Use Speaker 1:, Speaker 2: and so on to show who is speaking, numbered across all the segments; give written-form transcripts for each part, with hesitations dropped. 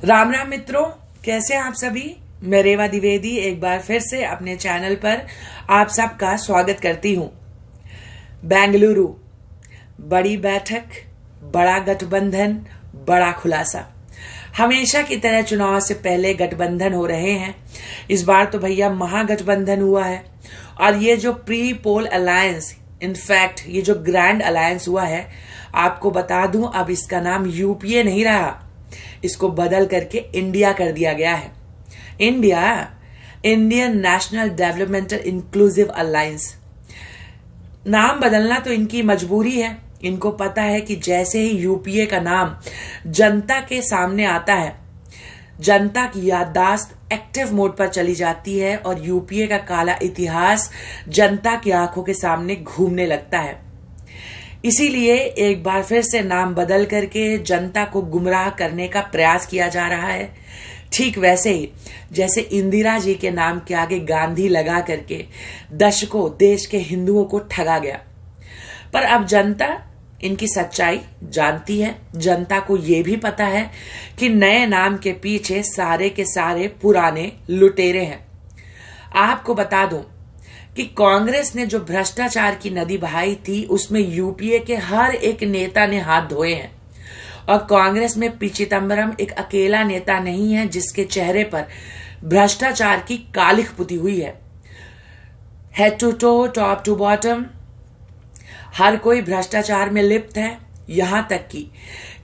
Speaker 1: राम राम मित्रों, कैसे हैं आप सभी। मैं रेवा द्विवेदी एक बार फिर से अपने चैनल पर आप सबका स्वागत करती हूं। बेंगलुरु, बड़ी बैठक, बड़ा गठबंधन, बड़ा खुलासा। हमेशा की तरह चुनाव से पहले गठबंधन हो रहे हैं। इस बार तो भैया महागठबंधन हुआ है। और ये जो प्री पोल अलायंस, इनफैक्ट ये जो ग्रैंड अलायंस हुआ है, आपको बता दूं अब इसका नाम यूपीए नहीं रहा, इसको बदल करके इंडिया कर दिया गया है। India, Indian national developmental inclusive alliance. नाम बदलना तो इनकी मजबूरी है। इनको पता है कि जैसे ही यूपीए का नाम जनता के सामने आता है, जनता की याददाश्त एक्टिव मोड पर चली जाती है और यूपीए का काला इतिहास जनता की आंखों के सामने घूमने लगता है। इसीलिए एक बार फिर से नाम बदल करके जनता को गुमराह करने का प्रयास किया जा रहा है। ठीक वैसे ही जैसे इंदिरा जी के नाम के आगे गांधी लगा करके दशकों देश के हिंदुओं को ठगा गया। पर अब जनता इनकी सच्चाई जानती है। जनता को यह भी पता है कि नए नाम के पीछे सारे के सारे पुराने लुटेरे हैं। आपको बता दूं कि कांग्रेस ने जो भ्रष्टाचार की नदी बहाई थी, उसमें यूपीए के हर एक नेता ने हाथ धोए हैं। और कांग्रेस में पी चिदंबरम एक अकेला नेता नहीं है जिसके चेहरे पर भ्रष्टाचार की कालिख पुती हुई है। Head to toe, top to bottom, हर कोई भ्रष्टाचार में लिप्त है। यहां तक कि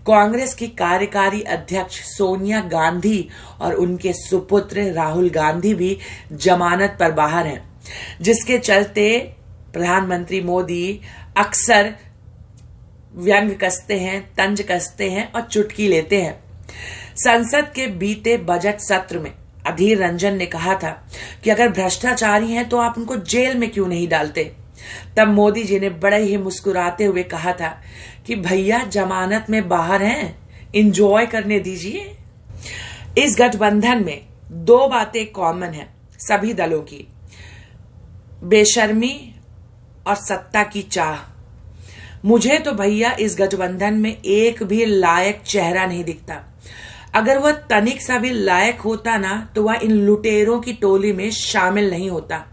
Speaker 1: कांग्रेस की कार्यकारी अध्यक्ष सोनिया गांधी और उनके सुपुत्र राहुल गांधी भी जमानत पर बाहर हैं, जिसके चलते प्रधानमंत्री मोदी अक्सर व्यंग कसते हैं, तंज कसते हैं और चुटकी लेते हैं। संसद के बीते बजट सत्र में अधीर रंजन ने कहा था कि अगर भ्रष्टाचारी हैं तो आप उनको जेल में क्यों नहीं डालते। तब मोदी जी ने बड़े ही मुस्कुराते हुए कहा था कि भैया जमानत में बाहर हैं, एंजॉय करने दीजिए। इस गठबंधन में दो बातें कॉमन हैं सभी दलों की, बेशर्मी और सत्ता की चाह। मुझे तो भैया इस गठबंधन में एक भी लायक चेहरा नहीं दिखता। अगर वह तनिक सा भी लायक होता ना तो वह इन लुटेरों की टोली में शामिल नहीं होता।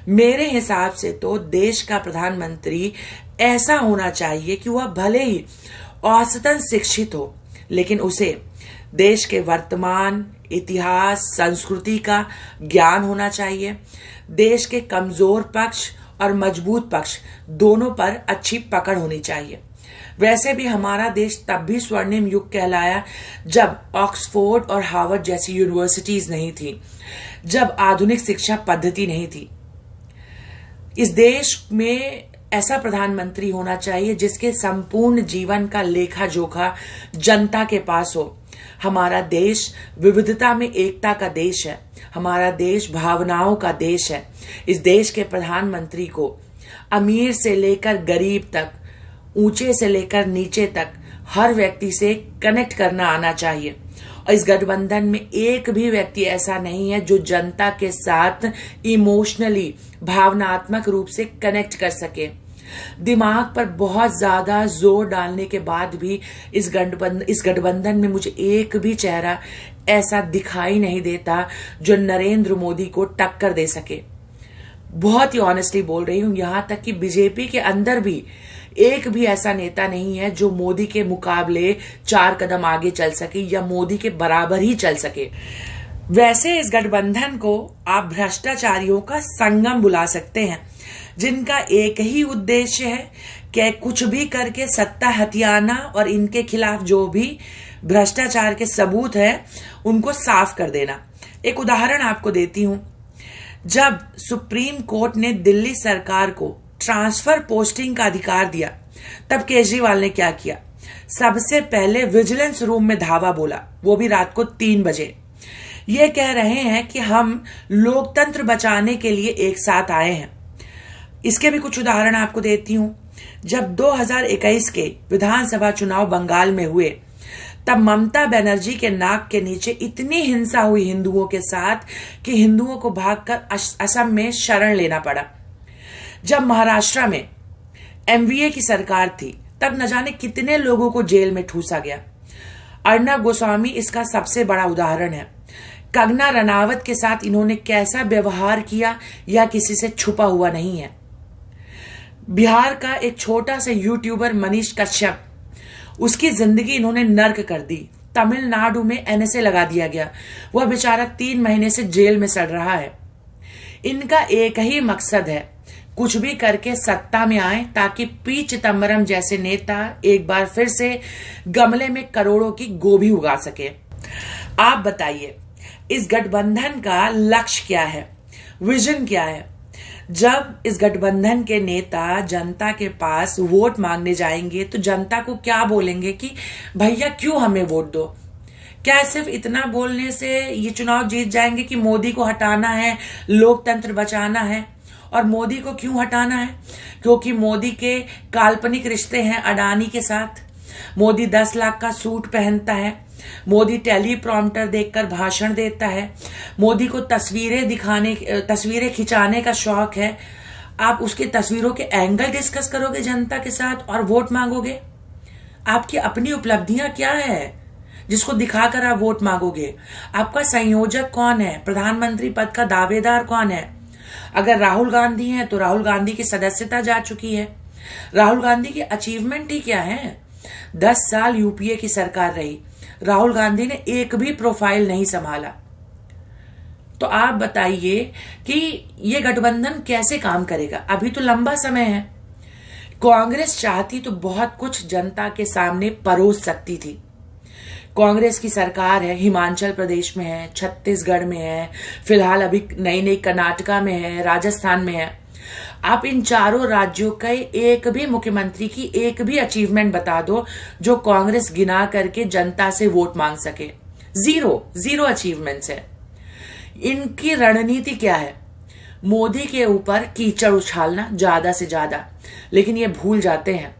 Speaker 1: मेरे हिसाब से तो देश का प्रधानमंत्री ऐसा होना चाहिए कि वह भले ही औसतन शिक्षित हो, लेकिन उसे देश के वर्तमान, इतिहास, संस्कृति का ज्ञान होना चाहिए। देश के कमजोर पक्ष और मजबूत पक्ष दोनों पर अच्छी पकड़ होनी चाहिए। वैसे भी हमारा देश तब भी स्वर्णिम युग कहलाया जब ऑक्सफोर्ड और हार्वर्ड जैसी यूनिवर्सिटीज नहीं थी, जब आधुनिक शिक्षा पद्धति नहीं थी। इस देश में ऐसा प्रधानमंत्री होना चाहिए जिसके संपूर्ण जीवन का लेखा जोखा जनता के पास हो। हमारा देश विविधता में एकता का देश है। हमारा देश भावनाओं का देश है। इस देश के प्रधानमंत्री को अमीर से लेकर गरीब तक, ऊंचे से लेकर नीचे तक हर व्यक्ति से कनेक्ट करना आना चाहिए। और इस गठबंधन में एक भी व्यक्ति ऐसा नहीं है जो जनता के साथ इमोशनली, भावनात्मक रूप से कनेक्ट कर सके। दिमाग पर बहुत ज्यादा जोर डालने के बाद भी इस गठबंधन में मुझे एक भी चेहरा ऐसा दिखाई नहीं देता जो नरेंद्र मोदी को टक्कर दे सके। बहुत ही ऑनेस्टली बोल रही हूं, यहां तक कि बीजेपी के अंदर भी एक भी ऐसा नेता नहीं है जो मोदी के मुकाबले 4 कदम आगे चल सके या मोदी के बराबर ही चल सके। वैसे इस गठबंधन को आप भ्रष्टाचारियों का संगम बुला सकते हैं, जिनका एक ही उद्देश्य है कि कुछ भी करके सत्ता हथियाना और इनके खिलाफ जो भी भ्रष्टाचार के सबूत है उनको साफ कर देना। एक उदाहरण आपको देती हूं। जब सुप्रीम कोर्ट ने दिल्ली सरकार को ट्रांसफर पोस्टिंग का अधिकार दिया, तब केजरीवाल ने क्या किया? सबसे पहले विजिलेंस रूम में धावा बोला, वो भी रात को 3 बजे। ये कह रहे हैं कि हम लोकतंत्र बचाने के लिए एक साथ आए हैं। इसके भी कुछ उदाहरण आपको देती हूं। जब 2021 के विधानसभा चुनाव बंगाल में हुए, तब ममता बनर्जी के नाक के नीचे इतनी हिंसा हुई हिंदुओं के साथ कि हिंदुओं को भागकर असम में शरण लेना पड़ा। जब महाराष्ट्र में एमवीए की सरकार थी, तब न जाने कितने लोगों को जेल में ठूसा गया। अर्नब गोस्वामी इसका सबसे बड़ा उदाहरण है। कंगना रनावत के साथ इन्होंने कैसा व्यवहार किया यह किसी से छुपा हुआ नहीं है। बिहार का एक छोटा सा यूट्यूबर मनीष कश्यप, उसकी जिंदगी इन्होंने नर्क कर दी। तमिलनाडु में एनएसए लगा दिया गया, वह बेचारा 3 महीने से जेल में सड़ रहा है। इनका एक ही मकसद है, कुछ भी करके सत्ता में आए ताकि पी चिदम्बरम जैसे नेता एक बार फिर से गमले में करोड़ों की गोभी उगा सके। आप बताइए, इस गठबंधन का लक्ष्य क्या है, विजन क्या है? जब इस गठबंधन के नेता जनता के पास वोट मांगने जाएंगे तो जनता को क्या बोलेंगे कि भैया क्यों हमें वोट दो? क्या सिर्फ इतना बोलने से ये चुनाव जीत जाएंगे कि मोदी को हटाना है, लोकतंत्र बचाना है? और मोदी को क्यों हटाना है? क्योंकि मोदी के काल्पनिक रिश्ते हैं अडानी के साथ। मोदी 10 लाख का सूट पहनता है, मोदी टेलीप्रॉम्प्टर देखकर भाषण देता है, मोदी को तस्वीरें खिंचाने का शौक है। आप उसकी तस्वीरों के एंगल डिस्कस करोगे जनता के साथ और वोट मांगोगे? आपकी अपनी उपलब्धियां क्या है जिसको दिखाकर आप वोट मांगोगे? आपका संयोजक कौन है? प्रधानमंत्री पद का दावेदार कौन है? अगर राहुल गांधी हैं तो राहुल गांधी की सदस्यता जा चुकी है। राहुल गांधी की अचीवमेंट ही क्या है? 10 साल यूपीए की सरकार रही, राहुल गांधी ने एक भी प्रोफाइल नहीं संभाला। तो आप बताइए कि ये गठबंधन कैसे काम करेगा? अभी तो लंबा समय है। कांग्रेस चाहती तो बहुत कुछ जनता के सामने परोस सकती थी। कांग्रेस की सरकार है, हिमाचल प्रदेश में है, छत्तीसगढ़ में है, फिलहाल अभी नई कर्नाटका में है, राजस्थान में है। आप इन चारों राज्यों के एक भी मुख्यमंत्री की एक भी अचीवमेंट बता दो जो कांग्रेस गिना करके जनता से वोट मांग सके। जीरो अचीवमेंट्स है। इनकी रणनीति क्या है? मोदी के ऊपर कीचड़ उछालना ज्यादा से ज्यादा, लेकिन ये भूल जाते हैं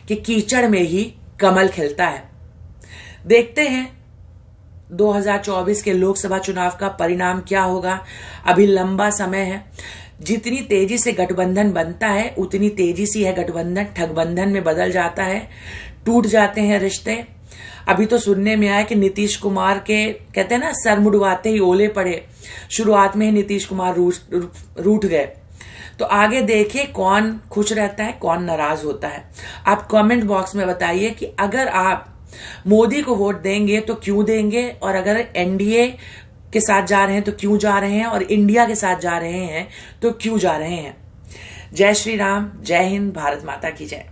Speaker 1: कि कीचड़ में ही कमल खिलता है। देखते हैं 2024 के लोकसभा चुनाव का परिणाम क्या होगा। अभी लंबा समय है। जितनी तेजी से गठबंधन बनता है उतनी तेजी से यह गठबंधन ठगबंधन में बदल जाता है, टूट जाते हैं रिश्ते। अभी तो सुनने में आया कि नीतीश कुमार के, कहते हैं ना, सर मुड़वाते ही ओले पड़े। शुरुआत में ही नीतीश कुमार रूठ गए। तो आगे देखिए कौन खुश रहता है, कौन नाराज होता है। आप कमेंट बॉक्स में बताइए कि अगर आप मोदी को वोट देंगे तो क्यों देंगे, और अगर एनडीए के साथ जा रहे हैं तो क्यों जा रहे हैं, और इंडिया के साथ जा रहे हैं तो क्यों जा रहे हैं। जय श्री राम, जय हिंद, भारत माता की जय।